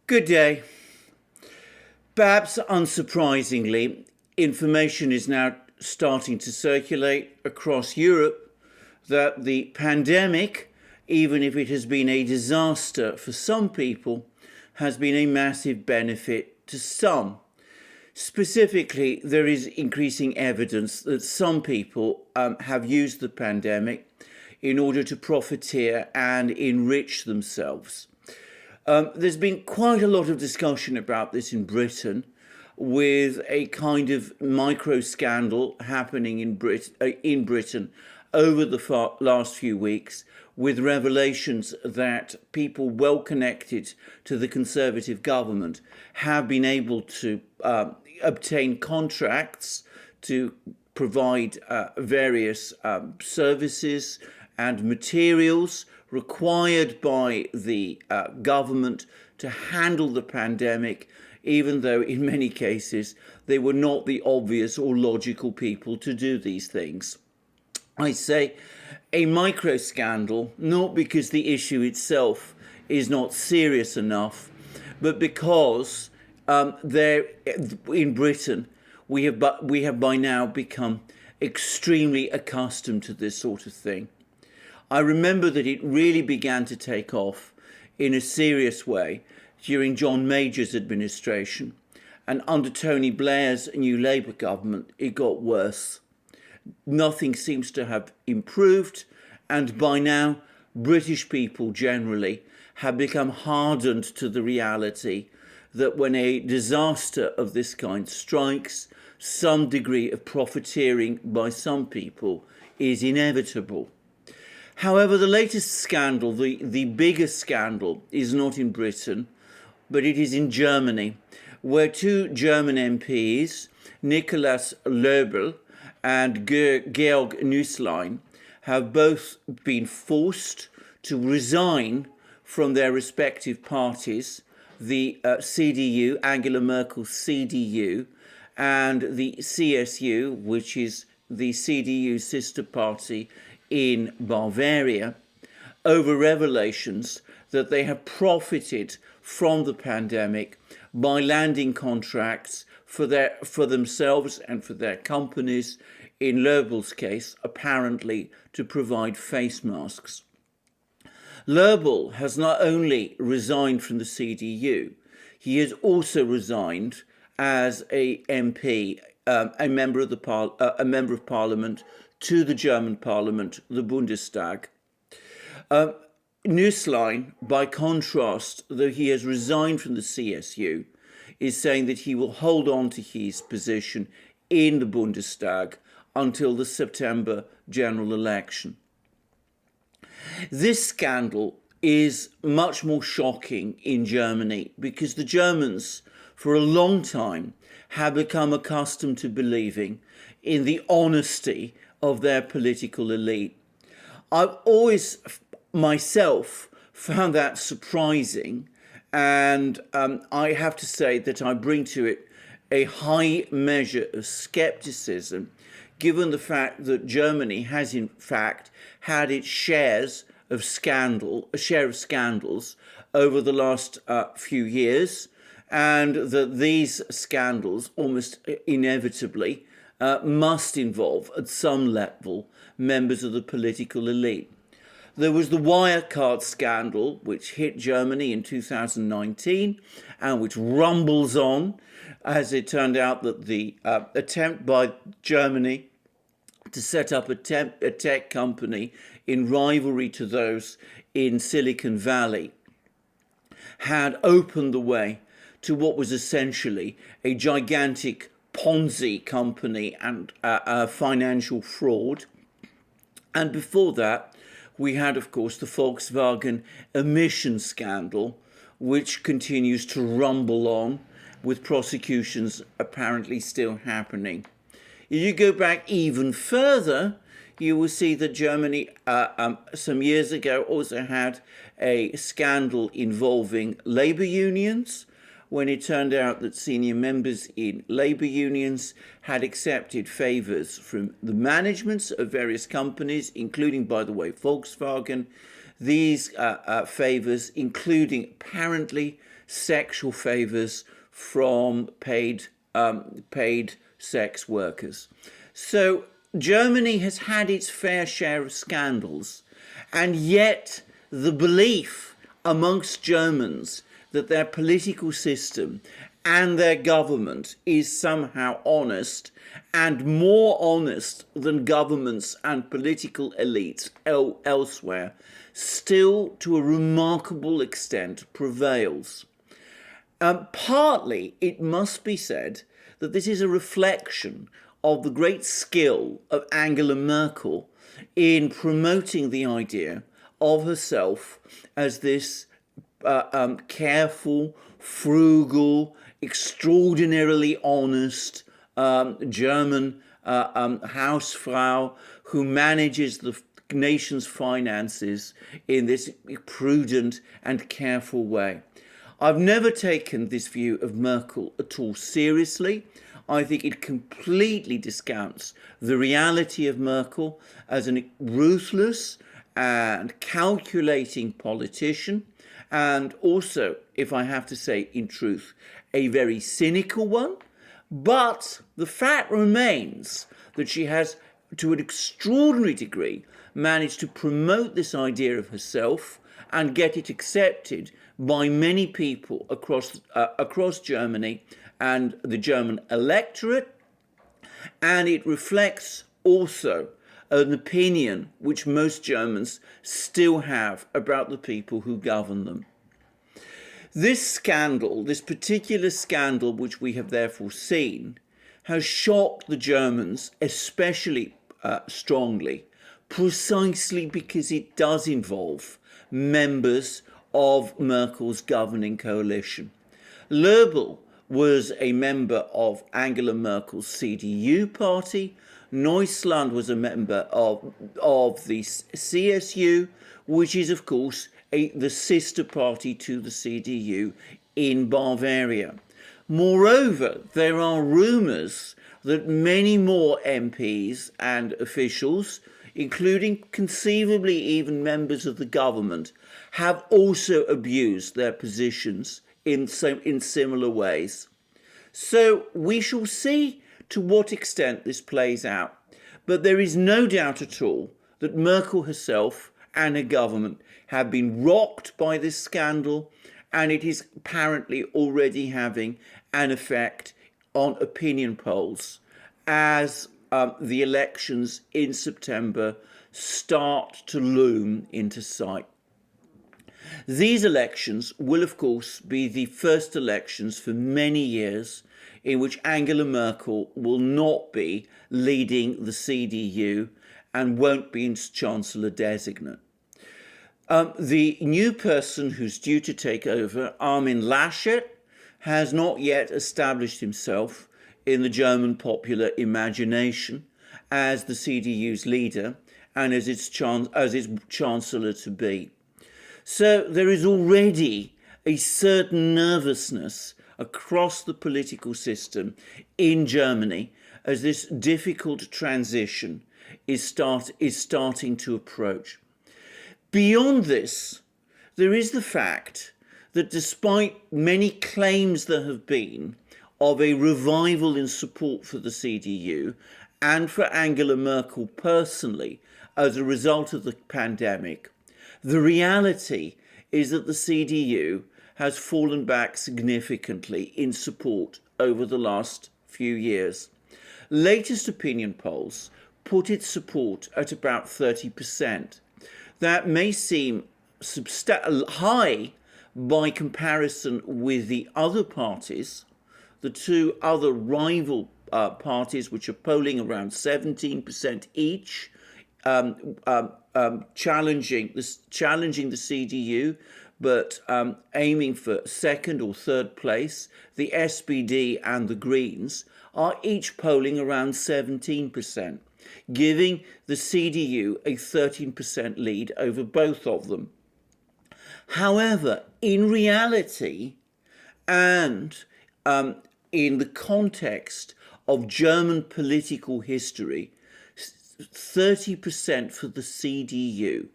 Good day. Perhaps unsurprisingly, information is now starting to circulate across Europe that the pandemic, even if it has been a disaster for some people, has been a massive benefit to some. Specifically, there is increasing evidence that some people have used the pandemic in order to profiteer and enrich themselves. There's been quite a lot of discussion about this in Britain, with a kind of micro scandal happening in Britain over the last few weeks, with revelations that people well connected to the Conservative government have been able to obtain contracts to provide various services and materials required by the government to handle the pandemic, even though in many cases they were not the obvious or logical people to do these things. I say a micro scandal, not because the issue itself is not serious enough, but because there in Britain we have by now become extremely accustomed to this sort of thing. I remember that it really began to take off in a serious way during John Major's administration, and under Tony Blair's new Labour government it got worse. Nothing seems to have improved, and by now British people generally have become hardened to the reality that when a disaster of this kind strikes, some degree of profiteering by some people is inevitable. However, the latest scandal, the biggest scandal, is not in Britain, but it is in Germany, where two German MPs, Nicolas Löbel and Georg Nüßlein, have both been forced to resign from their respective parties, the CDU, Angela Merkel's CDU, and the CSU, which is the CDU sister party in Bavaria, over revelations that they have profited from the pandemic by landing contracts for themselves and for their companies, in Löbel's case, apparently to provide face masks. Löbel has not only resigned from the CDU, he has also resigned as a MP, a member of Parliament to the German Parliament, the Bundestag. Nüßlein, by contrast, though he has resigned from the CSU, is saying that he will hold on to his position in the Bundestag until the September general election. This scandal is much more shocking in Germany because the Germans, for a long time, have become accustomed to believing in the honesty of their political elite. I've always myself found that surprising, and I have to say that I bring to it a high measure of skepticism, given the fact that Germany has in fact had its share of scandals over the last few years, and that these scandals almost inevitably must involve at some level members of the political elite. There was the Wirecard scandal, which hit Germany in 2019 and which rumbles on, as it turned out that the attempt by Germany to set up a tech company in rivalry to those in Silicon Valley had opened the way to what was essentially a gigantic Ponzi company and financial fraud. And before that, we had, of course, the Volkswagen emission scandal, which continues to rumble on, with prosecutions apparently still happening. If you go back even further, you will see that Germany some years ago also had a scandal involving labor unions, when it turned out that senior members in labor unions had accepted favors from the managements of various companies, including, by the way, Volkswagen. These favors, including apparently sexual favors from paid sex workers. So Germany has had its fair share of scandals, and yet the belief amongst Germans that their political system and their government is somehow honest, and more honest than governments and political elites elsewhere, still to a remarkable extent prevails. Partly, it must be said that this is a reflection of the great skill of Angela Merkel in promoting the idea of herself as this careful, frugal, extraordinarily honest German Hausfrau who manages the nation's finances in this prudent and careful way. I've never taken this view of Merkel at all seriously. I think it completely discounts the reality of Merkel as a ruthless and calculating politician, and also, if I have to say in truth, a very cynical one. But the fact remains that she has, to an extraordinary degree, managed to promote this idea of herself and get it accepted by many people across Germany and the German electorate, and it reflects also an opinion which most Germans still have about the people who govern them. This scandal, this particular scandal which we have therefore seen, has shocked the Germans especially strongly, precisely because it does involve members of Merkel's governing coalition. Loebel was a member of Angela Merkel's CDU party. Neusland was a member of the CSU, which is, of course, the sister party to the CDU in Bavaria. Moreover, there are rumours that many more MPs and officials, including conceivably even members of the government, have also abused their positions in similar ways. So we shall see to what extent this plays out. But there is no doubt at all that Merkel herself and her government have been rocked by this scandal, and it is apparently already having an effect on opinion polls as the elections in September start to loom into sight. These elections will, of course, be the first elections for many years in which Angela Merkel will not be leading the CDU and won't be its Chancellor designate. The new person who's due to take over, Armin Laschet, has not yet established himself in the German popular imagination as the CDU's leader and as its Chancellor to be. So there is already a certain nervousness across the political system in Germany as this difficult transition is starting to approach. Beyond this, there is the fact that despite many claims there have been of a revival in support for the CDU and for Angela Merkel personally as a result of the pandemic, the reality is that the CDU has fallen back significantly in support over the last few years. Latest opinion polls put its support at about 30%. That may seem high by comparison with the other parties, the two other rival parties, which are polling around 17% each, challenging the CDU, but aiming for second or third place. The SPD and the Greens are each polling around 17%, giving the CDU a 13% lead over both of them. However, in reality, and in the context of German political history, 30% for the CDU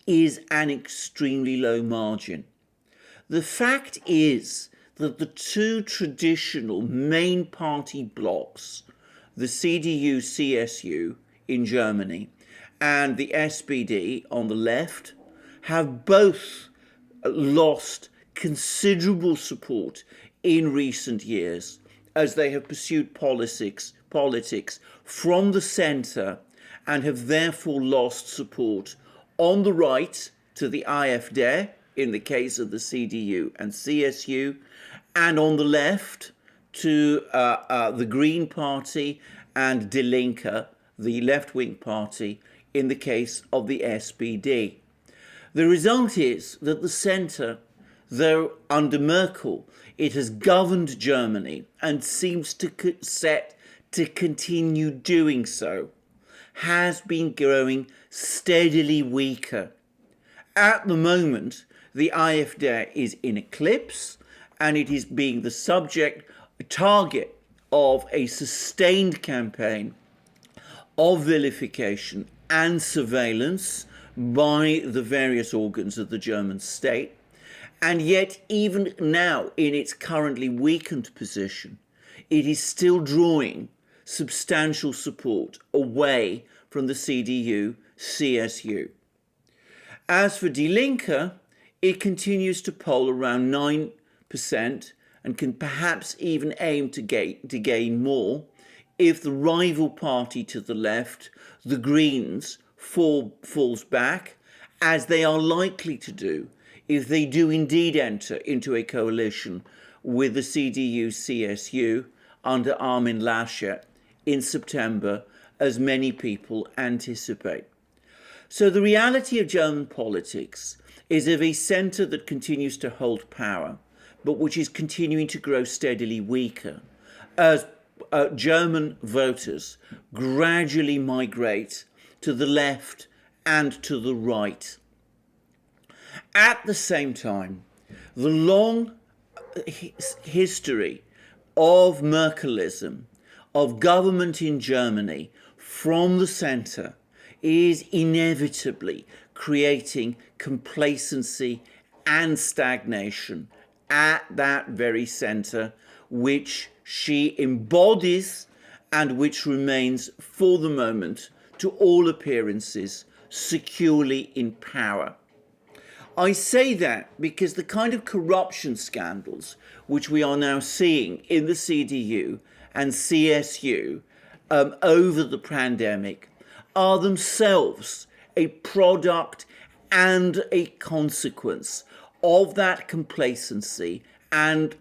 is an extremely low margin. The fact is that the two traditional main party blocs, the CDU-CSU in Germany and the SPD on the left, have both lost considerable support in recent years as they have pursued politics from the centre and have therefore lost support on the right to the AfD in the case of the CDU and CSU, and on the left to the Green Party and Die Linke, the left-wing party, in the case of the SPD. The result is that the centre, though under Merkel, it has governed Germany and seems set to continue doing so, has been growing steadily weaker. At the moment, the AfD is in eclipse, and it is being the target of a sustained campaign of vilification and surveillance by the various organs of the German state. And yet, even now, in its currently weakened position, it is still drawing substantial support away from the CDU-CSU. As for Die Linke, it continues to poll around 9% and can perhaps even aim to gain more if the rival party to the left, the Greens, falls back, as they are likely to do if they do indeed enter into a coalition with the CDU-CSU under Armin Laschet in September, as many people anticipate. So the reality of German politics is of a centre that continues to hold power, but which is continuing to grow steadily weaker as German voters gradually migrate to the left and to the right. At the same time, the long history of Merkelism, of government in Germany from the centre, is inevitably creating complacency and stagnation at that very centre, which she embodies and which remains, for the moment, to all appearances, securely in power. I say that because the kind of corruption scandals which we are now seeing in the CDU and CSU over the pandemic are themselves a product and a consequence of that complacency and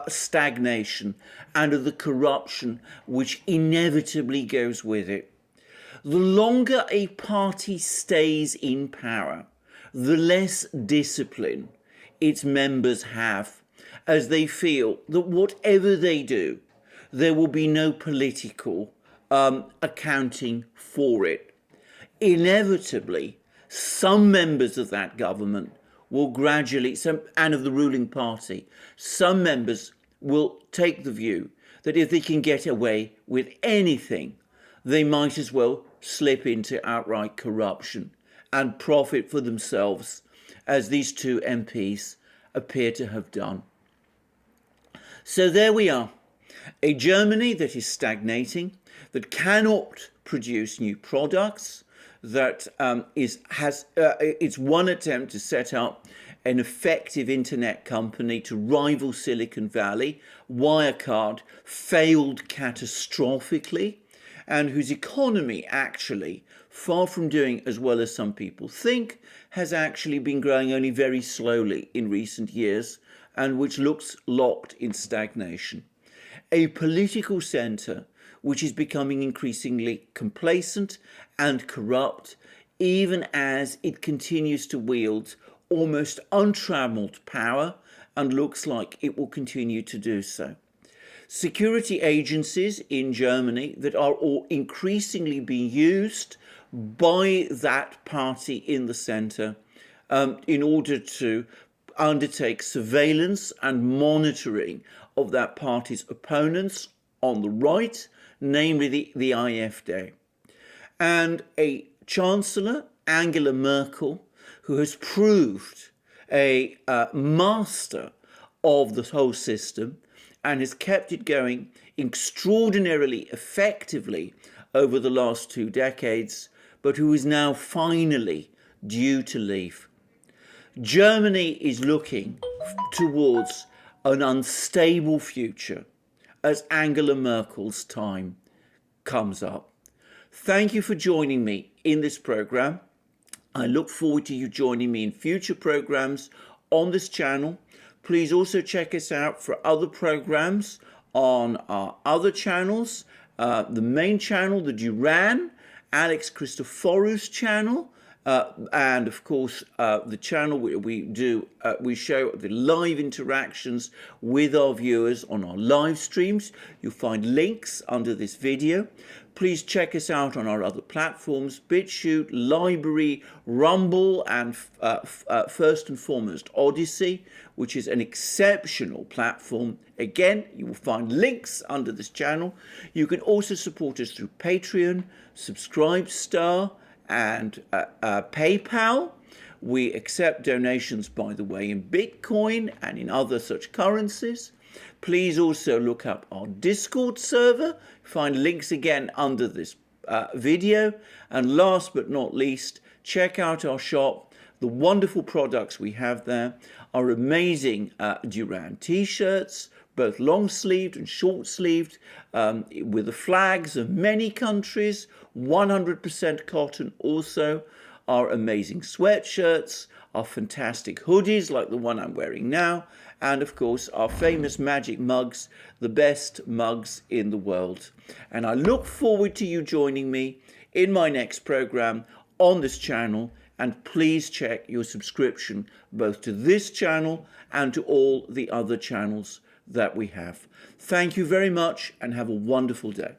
stagnation and of the corruption which inevitably goes with it. The longer a party stays in power, the less discipline its members have, as they feel that whatever they do, there will be no political accounting for it. Inevitably, some members of that government will gradually, and of the ruling party, some members will take the view that if they can get away with anything, they might as well slip into outright corruption and profit for themselves, as these two MPs appear to have done. So there we are, a Germany that is stagnating, that cannot produce new products, that it's one attempt to set up an effective internet company to rival Silicon Valley. Wirecard failed catastrophically, and whose economy actually, far from doing as well as some people think, has actually been growing only very slowly in recent years, and which looks locked in stagnation. A political centre which is becoming increasingly complacent and corrupt, even as it continues to wield almost untrammelled power and looks like it will continue to do so. Security agencies in Germany that are all increasingly being used by that party in the centre in order to undertake surveillance and monitoring of that party's opponents on the right, namely the AfD. And a Chancellor, Angela Merkel, who has proved a master of the whole system and has kept it going extraordinarily effectively over the last 2 decades, but who is now finally due to leave. Germany is looking towards an unstable future as Angela Merkel's time comes up. Thank you for joining me in this program. I look forward to you joining me in future programs on this channel. Please also check us out for other programs on our other channels. The main channel, the Duran, Alex Christophorou's channel, and of course the channel where we show the live interactions with our viewers on our live streams. You'll find links under this video. Please check us out on our other platforms, BitChute, Library, Rumble, and first and foremost Odyssey, which is an exceptional platform. Again, you will find links under this channel. You can also support us through Patreon, Subscribestar, and PayPal. We accept donations, by the way, in Bitcoin and in other such currencies. Please also look up our Discord server. Find links again under this video. And last but not least, check out our shop, the wonderful products we have there, our amazing Duran t-shirts, both long-sleeved and short-sleeved, with the flags of many countries, 100% cotton also, our amazing sweatshirts, our fantastic hoodies like the one I'm wearing now, and of course our famous magic mugs, the best mugs in the world. And I look forward to you joining me in my next program on this channel, and please check your subscription both to this channel and to all the other channels that we have. Thank you very much and have a wonderful day.